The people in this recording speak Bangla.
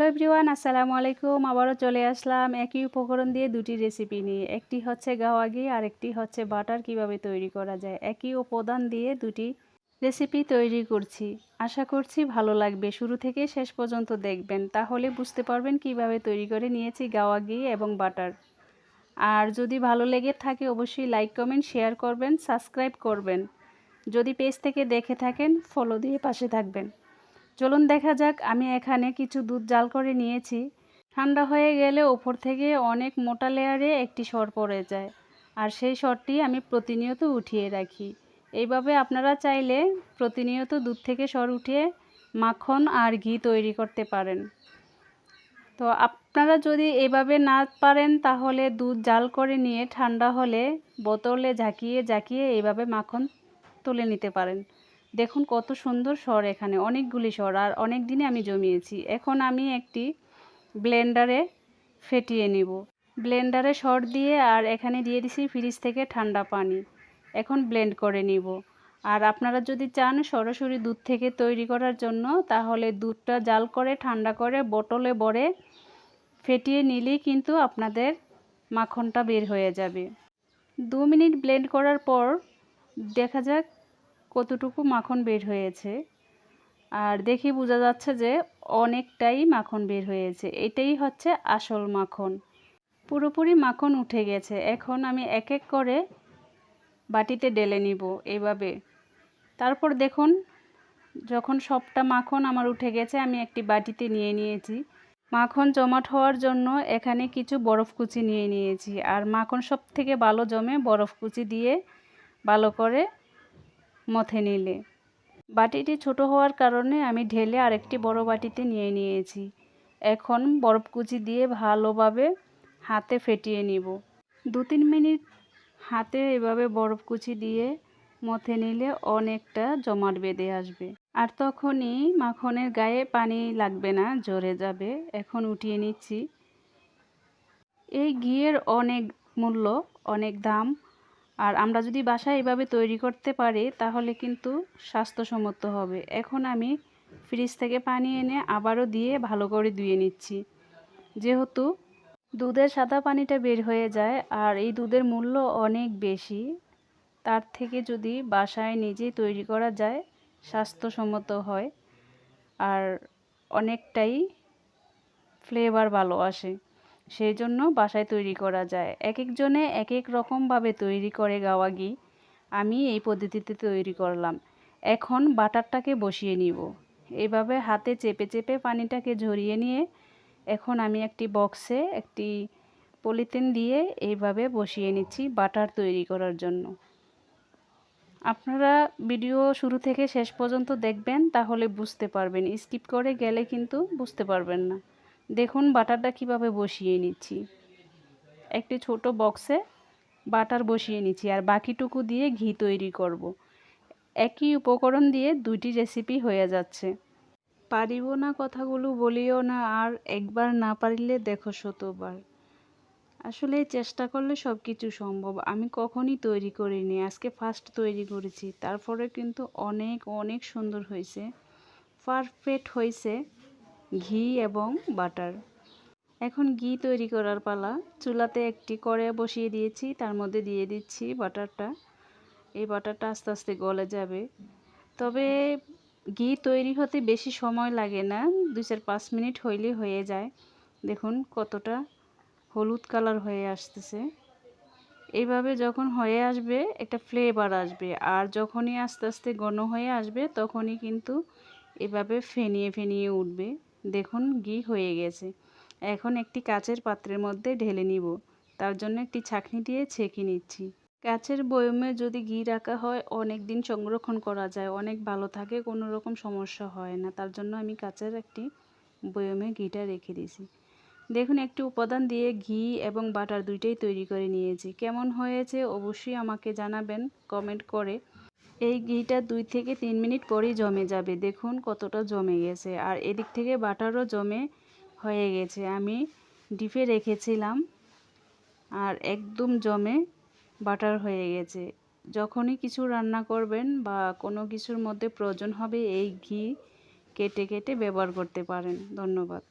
এভরিওয়ান, আসসালামু আলাইকুম। আবারও চলে আসলাম একই উপকরণ দিয়ে দুটি রেসিপি নিয়ে। একটি হচ্ছে গাওয়া ঘি আর একটি হচ্ছে বাটার কিভাবে তৈরি করা যায়। একই উপাদান দিয়ে দুটি রেসিপি তৈরি করছি। আশা করছি ভালো লাগবে। শুরু থেকে শেষ পর্যন্ত দেখবেন, তাহলে বুঝতে পারবেন কিভাবে তৈরি করে নিয়েছি গাওয়া ঘি এবং বাটার। আর যদি ভালো লেগে থাকে অবশ্যই লাইক, কমেন্ট, শেয়ার করবেন, সাবস্ক্রাইব করবেন। যদি পেজ থেকে দেখে থাকেন ফলো দিয়ে পাশে থাকবেন। চলুন দেখা যাক। আমি এখানে কিছু দুধ জাল করে নিয়েছি। ঠান্ডা হয়ে গেলে ওপর থেকে অনেক মোটা লেয়ারে একটি সর পড়ে যায়, আর সেই সরটি আমি প্রতিনিয়ত উঠিয়ে রাখি। এইভাবে আপনারা চাইলে প্রতিনিয়ত দুধ থেকে সর উঠিয়ে মাখন আর ঘি তৈরি করতে পারেন। তো আপনারা যদি এভাবে না পারেন তাহলে দুধ জাল করে নিয়ে ঠান্ডা হলে বোতলে ঝাঁকিয়ে ঝাঁকিয়ে এইভাবে মাখন তুলে নিতে পারেন। দেখুন কত সুন্দর সর, এখানে অনেকগুলি সর, আর অনেক দিনে আমি জমিয়েছি। এখন আমি একটি ব্লেন্ডারে ফেটিয়ে নিব। ব্লেন্ডারে সর দিয়ে আর এখানে দিয়ে দিছি ফ্রিজ থেকে ঠান্ডা পানি। এখন ব্লেন্ড করে নিব। আর আপনারা যদি চান সরাসরি দুধ থেকে তৈরি করার জন্য, তাহলে দুধটা জাল করে ঠান্ডা করে বোতলে ভরে ফেটিয়ে নিলেই কিন্তু আপনাদের মাখনটা বের হয়ে যাবে। 2 মিনিট ব্লেন্ড করার পর দেখা যাক কতটুকু মাখন বের হয়েছে। আর দেখে বোঝা যাচ্ছে যে অনেকটাই মাখন বের হয়েছে। এটাই হচ্ছে আসল মাখন। পুরোপুরি মাখন উঠে গেছে। এখন আমি এক এক করে বাটিতে ঢেলে নিব এইভাবে। তারপর দেখুন যখন সবটা মাখন আমার উঠে গেছে, আমি একটি বাটিতে নিয়ে নিয়েছি। মাখন জমাট হওয়ার জন্য এখানে কিছু বরফ কুচি নিয়ে নিয়েছি। আর মাখন সব থেকে ভালো জমে বরফ কুচি দিয়ে ভালো করে মথে নিলে। বাটিটি ছোট হওয়ার কারণে আমি ঢেলে আরেকটি বড় বাটিতে নিয়ে নিয়েছি। এখন বরফ কুচি দিয়ে ভালোভাবে হাতে ফেটিয়ে নিব। 2-3 মিনিট হাতে এভাবে বরফ কুচি দিয়ে মথে নিলে অনেকটা জমাট বেঁধে আসবে। আর তখনই মাখনের গায়ে পানি লাগবে না, ঝরে যাবে। এখন উঠিয়ে নিচ্ছি। এই ঘিয়ের অনেক মূল্য, অনেক দাম। আর আমরা যদি বাসায় এভাবে তৈরি করতে পারি তাহলে কিন্তু স্বাস্থ্যসম্মত হবে। এখন আমি ফ্রিজ থেকে পানি এনে আবারও দিয়ে ভালো করে ধুয়ে নিচ্ছি। যেহেতু দুধের সাদা পানিটা বের হয়ে যায় আর এই দুধের মূল্য অনেক বেশি, তার থেকে যদি বাসায় নিজেই তৈরি করা যায় স্বাস্থ্যসম্মত হয় আর অনেকটাই ফ্লেভার ভালো আসে। সেই জন্য বাসায় তৈরি করা যায়। এক একজনে এক এক রকমভাবে তৈরি করে গাওয়া ঘি। আমি এই পদ্ধতিতে তৈরি করলাম। এখন বাটারটাকে বসিয়ে নিব। এইভাবে হাতে চেপে চেপে পানিটাকে ঝরিয়ে নিয়ে এখন আমি একটি বক্সে একটি পলিথিন দিয়ে এইভাবে বসিয়ে নিচ্ছি বাটার তৈরি করার জন্য। আপনারা ভিডিও শুরু থেকে শেষ পর্যন্ত দেখবেন, তাহলে বুঝতে পারবেন। স্কিপ করে গেলে কিন্তু বুঝতে পারবেন না। দেখুন বাটারটা কিভাবে বসিয়ে নিচ্ছি। একটি ছোট বক্সে বাটার বসিয়ে নিচ্ছি আর বাকিটুকু দিয়ে ঘি তৈরি করব। একই উপকরণ দিয়ে দুইটি রেসিপি হয়ে যাচ্ছে। পারিব না কথাগুলো বলিও না, আর একবার না পারিলে দেখো শতবার। আসলে চেষ্টা করলে সব কিছু সম্ভব। আমি কখনই তৈরি করিনি, আজকে ফার্স্ট তৈরি করেছি। তারপরে কিন্তু অনেক অনেক সুন্দর হয়েছে, পারফেক্ট হয়েছে ঘি এবং বাটার। এখন ঘি তৈরি করার পালা। চুলাতে একটি কড়াই বসিয়ে দিয়েছি, তার মধ্যে দিয়ে দিচ্ছি বাটারটা। এই বাটারটা আস্তে আস্তে গলে যাবে। তবে ঘি তৈরি হতে বেশি সময় লাগে না, 2-5 মিনিট হইলে হয়ে যায়। দেখুন কতটা হলুদ কালার হয়ে আসতেছে। এইভাবে যখন হয়ে আসবে একটা ফ্লেভার আসবে, আর যখনই আস্তে আস্তে ঘন হয়ে আসবে তখনই কিন্তু এভাবে ফেনিয়ে ফেনিয়ে উঠবে। দেখুন ঘি হয়ে গেছে। এখন একটি কাচের পাত্রের মধ্যে ঢেলে নিব। তার জন্য একটি ছাঁকনি দিয়ে ছেঁকে নিচ্ছি। কাচের বয়মে যদি ঘি রাখা হয় অনেক দিন সংরক্ষণ করা যায়, অনেক ভালো থাকে, কোনো রকম সমস্যা হয় না। তার জন্য আমি কাচের একটি বয়মে ঘিটা রেখে দিয়েছি। দেখুন একটি উপাদান দিয়ে ঘি এবং বাটার দুইটাই তৈরি করে নিয়েছি। কেমন হয়েছে অবশ্যই আমাকে জানাবেন কমেন্ট করে। এই ঘিটা 2 থেকে 3 মিনিট পরেই জমে যাবে। দেখুন কতটা জমে গেছে, আর এদিক থেকে বাটারও জমে হয়ে গেছে। আমি ডিপে রেখেছিলাম আর একদম জমে বাটার হয়ে গেছে। যখনই কিছু রান্না করবেন বা কোনো কিছুর মধ্যে প্রয়োজন হবে এই ঘি কেটে কেটে ব্যবহার করতে পারেন। ধন্যবাদ।